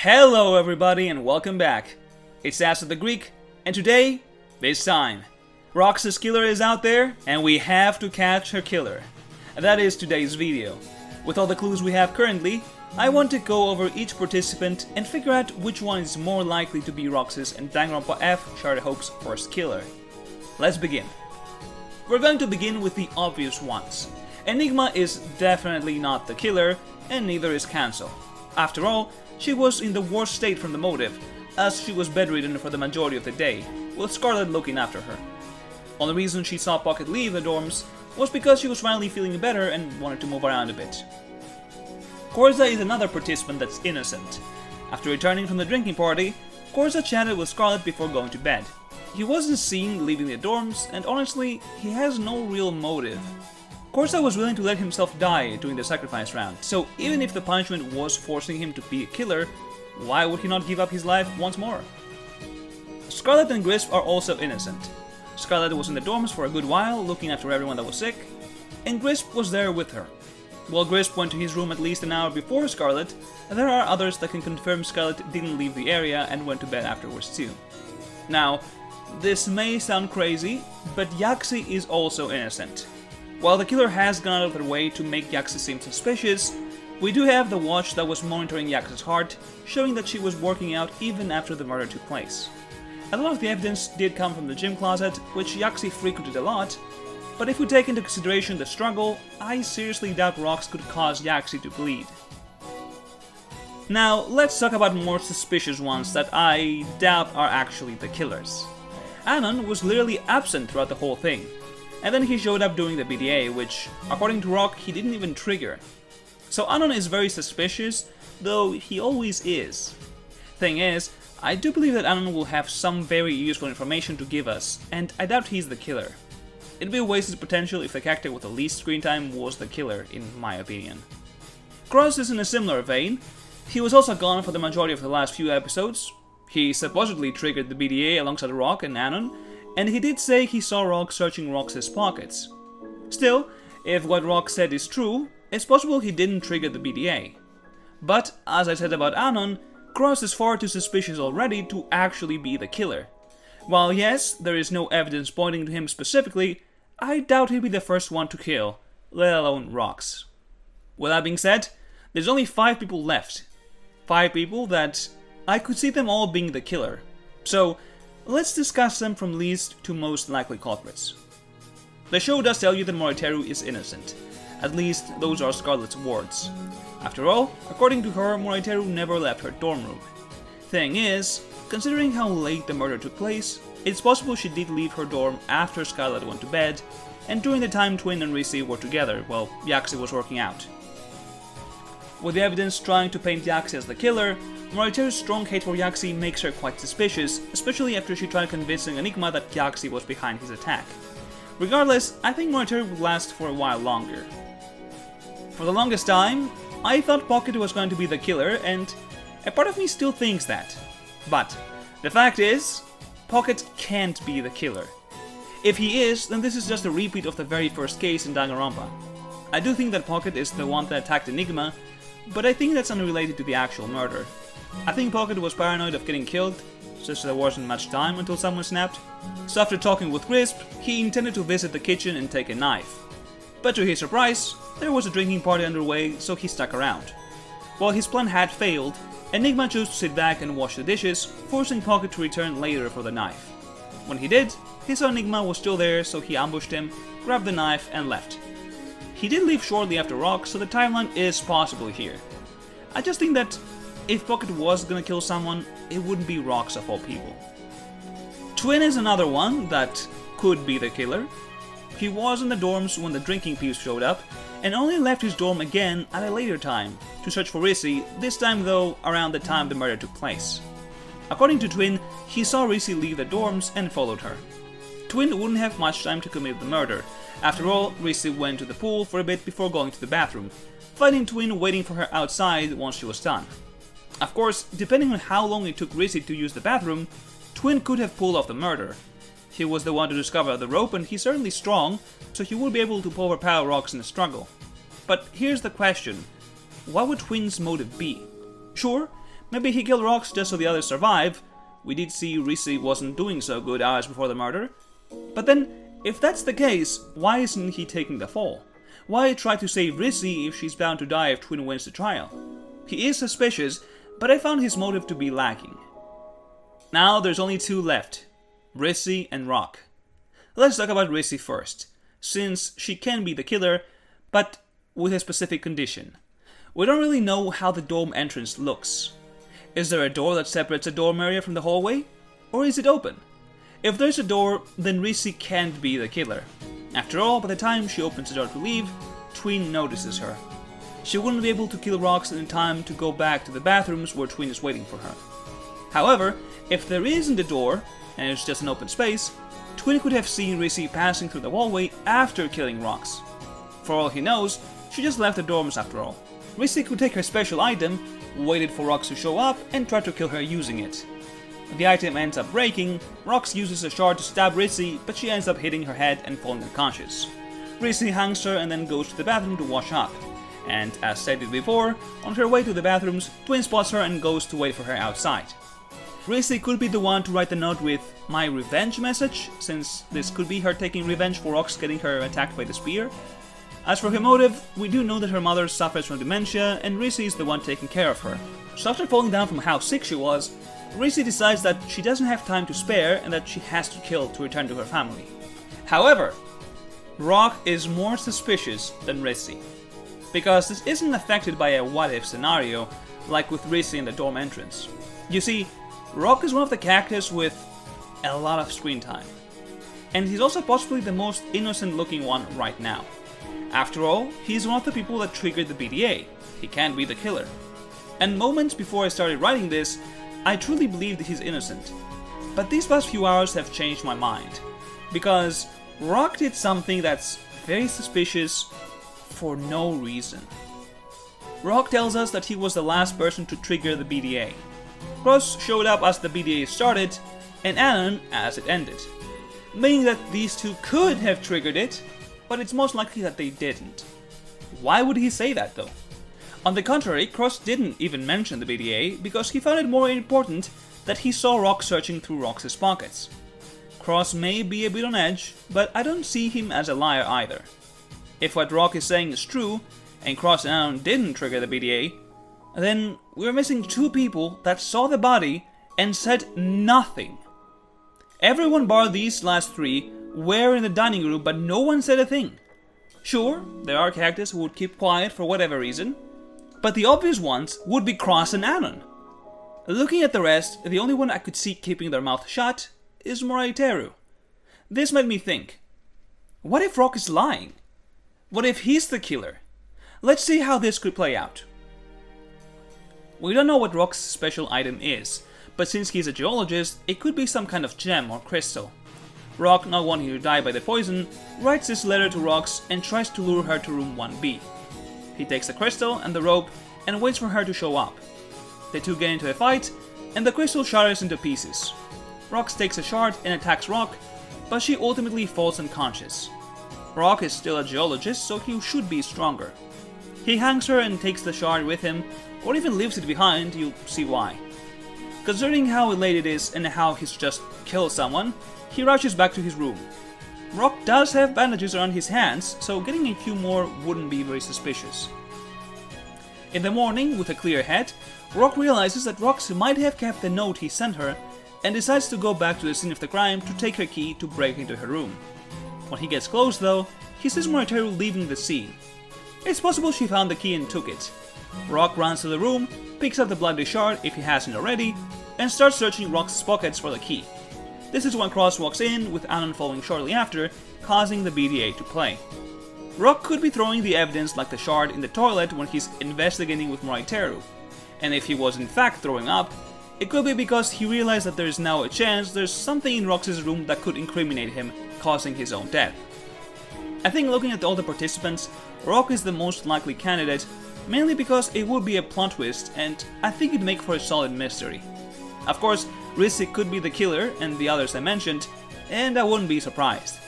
Hello everybody and welcome back. It's As of the Greek, and today, this time, Rox's killer is out there and we have to catch her killer. And that is today's video. With all the clues we have currently, I want to go over each participant and figure out which one is more likely to be Rox's and danganronpa F Charlotte Hope's first killer. Let's begin. We're going to begin with the obvious ones. Enigma is definitely not the killer, and neither is Cancel. After all, she was in the worst state from the motive, as she was bedridden for the majority of the day, with Scarlet looking after her. Only reason she saw Pocket leave the dorms was because she was finally feeling better and wanted to move around a bit. Korza is another participant that's innocent. After returning from the drinking party, Korza chatted with Scarlet before going to bed. He wasn't seen leaving the dorms, and honestly, he has no real motive. Korza was willing to let himself die during the sacrifice round, so even if the punishment was forcing him to be a killer, why would he not give up his life once more? Scarlet and Grisp are also innocent. Scarlet was in the dorms for a good while, looking after everyone that was sick, and Grisp was there with her. While Grisp went to his room at least an hour before Scarlet, there are others that can confirm Scarlet didn't leave the area and went to bed afterwards too. Now, this may sound crazy, but Yaxi is also innocent. While the killer has gone out of their way to make Yaxi seem suspicious, we do have the watch that was monitoring Yaxi's heart, showing that she was working out even after the murder took place. A lot of the evidence did come from the gym closet, which Yaxi frequented a lot, but if we take into consideration the struggle, I seriously doubt rocks could cause Yaxi to bleed. Now, let's talk about more suspicious ones that I doubt are actually the killers. Anon was literally absent throughout the whole thing. And then he showed up doing the BDA, which, according to Rock, he didn't even trigger. So Anon is very suspicious, though he always is. Thing is, I do believe that Anon will have some very useful information to give us, and I doubt he's the killer. It'd be a wasted potential if the character with the least screen time was the killer, in my opinion. Cross is in a similar vein. He was also gone for the majority of the last few episodes. He supposedly triggered the BDA alongside Rock and Anon, and he did say he saw Rock searching Rox's pockets. Still, if what Rock said is true, it's possible he didn't trigger the BDA. But, as I said about Anon, Cross is far too suspicious already to actually be the killer. While yes, there is no evidence pointing to him specifically, I doubt he'll be the first one to kill, let alone Rox. With that being said, there's only 5 people left. 5 people that I could see them all being the killer. So, let's discuss them from least to most likely culprits. The show does tell you that Moriteru is innocent. At least, those are Scarlet's words. After all, according to her, Moriteru never left her dorm room. Thing is, considering how late the murder took place, it's possible she did leave her dorm after Scarlet went to bed, and during the time Twin and Rissy were together while Yaxi was working out. With the evidence trying to paint Yaxi as the killer, Moriteru's strong hate for Yaxi makes her quite suspicious, especially after she tried convincing Enigma that Yaxi was behind his attack. Regardless, I think Moriteru would last for a while longer. For the longest time, I thought Pocket was going to be the killer, and a part of me still thinks that. But the fact is, Pocket can't be the killer. If he is, then this is just a repeat of the very first case in Danganronpa. I do think that Pocket is the one that attacked Enigma, but I think that's unrelated to the actual murder. I think Pocket was paranoid of getting killed, since there wasn't much time until someone snapped. So after talking with Crisp, he intended to visit the kitchen and take a knife. But to his surprise, there was a drinking party underway, so he stuck around. While his plan had failed, Enigma chose to sit back and wash the dishes, forcing Pocket to return later for the knife. When he did, he saw Enigma was still there, so he ambushed him, grabbed the knife, and left. He did leave shortly after Rock, so the timeline is possible here. I just think that if Pocket was gonna kill someone, it wouldn't be Rox of all people. Twin is another one that could be the killer. He was in the dorms when the drinking peeps showed up, and only left his dorm again at a later time, to search for Rissy, this time though around the time the murder took place. According to Twin, he saw Rissy leave the dorms and followed her. Twin wouldn't have much time to commit the murder. After all, Rissy went to the pool for a bit before going to the bathroom, finding Twin waiting for her outside once she was done. Of course, depending on how long it took Rissy to use the bathroom, Twin could have pulled off the murder. He was the one to discover the rope, and he's certainly strong, so he would be able to overpower Rox in a struggle. But here's the question, what would Twin's motive be? Sure, Maybe he killed Rox just so the others survive. We did see Rissy wasn't doing so good hours before the murder. But then, if that's the case, why isn't he taking the fall? Why try to save Rissy if she's bound to die if Twin wins the trial? He is suspicious, but I found his motive to be lacking. Now there's only two left, Rissy and Rock. Let's talk about Rissy first, since she can be the killer, but with a specific condition. We don't really know how the dorm entrance looks. Is there a door that separates the dorm area from the hallway? Or is it open? If there's a door, then Rissy can't be the killer. After all, by the time she opens the door to leave, Twin notices her. She wouldn't be able to kill Rox in time to go back to the bathrooms where Twin is waiting for her. However, if there isn't a door, and it's just an open space, Twin could have seen Rissy passing through the hallway after killing Rox. For all he knows, she just left the dorms after all. Rissy could take her special item, waited for Rox to show up, and tried to kill her using it. The item ends up breaking, Rox uses a shard to stab Rissy, but she ends up hitting her head and falling unconscious. Rissy hangs her and then goes to the bathroom to wash up. And as stated before, on her way to the bathrooms, Twin spots her and goes to wait for her outside. Rissy could be the one to write the note with "My revenge" message, since this could be her taking revenge for Rox getting her attacked by the spear. As for her motive, we do know that her mother suffers from dementia and Rissy is the one taking care of her. So after falling down from how sick she was, Rissy decides that she doesn't have time to spare and that she has to kill to return to her family. However, Rock is more suspicious than Rissy, because this isn't affected by a what-if scenario like with Rissy in the dorm entrance. You see, Rock is one of the characters with a lot of screen time, and he's also possibly the most innocent looking one right now. After all, he's one of the people that triggered the BDA. He can't be the killer. And moments before I started writing this, I truly believed that he's innocent. But these past few hours have changed my mind, because Rock did something that's very suspicious for no reason. Rock tells us that he was the last person to trigger the BDA. Cross showed up as the BDA started, and Anon as it ended. Meaning that these two could have triggered it, but it's most likely that they didn't. Why would he say that though? On the contrary, Cross didn't even mention the BDA because he found it more important that he saw Rock searching through Rox's pockets. Cross may be a bit on edge, but I don't see him as a liar either. If what Rock is saying is true, and Cross and Anon didn't trigger the BDA, then we're missing two people that saw the body and said nothing. Everyone bar these last three were in the dining room, but no one said a thing. Sure, there are characters who would keep quiet for whatever reason, but the obvious ones would be Cross and Anon. Looking at the rest, the only one I could see keeping their mouth shut is Moriteru. This made me think, what if Rock is lying? What if he's the killer? Let's see how this could play out. We don't know what Rock's special item is, but since he's a geologist, it could be some kind of gem or crystal. Rock, not wanting to die by the poison, writes this letter to Rox and tries to lure her to room 1B. He takes the crystal and the rope and waits for her to show up. The two get into a fight, and the crystal shatters into pieces. Rox takes a shard and attacks Rock, but she ultimately falls unconscious. Rock is still a geologist, so he should be stronger. He hangs her and takes the shard with him, or even leaves it behind. You'll see why. Considering how late it is and how he's just killed someone, he rushes back to his room. Rock does have bandages around his hands, so getting a few more wouldn't be very suspicious. In the morning, with a clear head, Rock realizes that Rox might have kept the note he sent her, and decides to go back to the scene of the crime to take her key to break into her room. When he gets close though, he sees Moriteru leaving the scene. It's possible she found the key and took it. Rock runs to the room, picks up the bloody shard if he hasn't already, and starts searching Rox's pockets for the key. This is when Cross walks in, with Anon following shortly after, causing the BDA to play. Rock could be throwing the evidence like the shard in the toilet when he's investigating with Moriteru, and if he was in fact throwing up, it could be because he realized that there is now a chance there's something in Rox's room that could incriminate him, causing his own death. I think looking at all the participants, Rock is the most likely candidate, mainly because it would be a plot twist and I think it'd make for a solid mystery. Of course, Rissy could be the killer and the others I mentioned, and I wouldn't be surprised.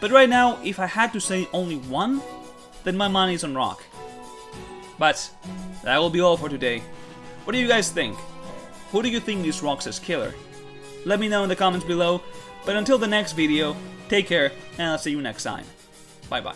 But right now, if I had to say only one, then my money's on Rock. But that will be all for today. What do you guys think? who do you think is Rox's killer? Let me know in the comments below, but until the next video, take care, and I'll see you next time. Bye bye.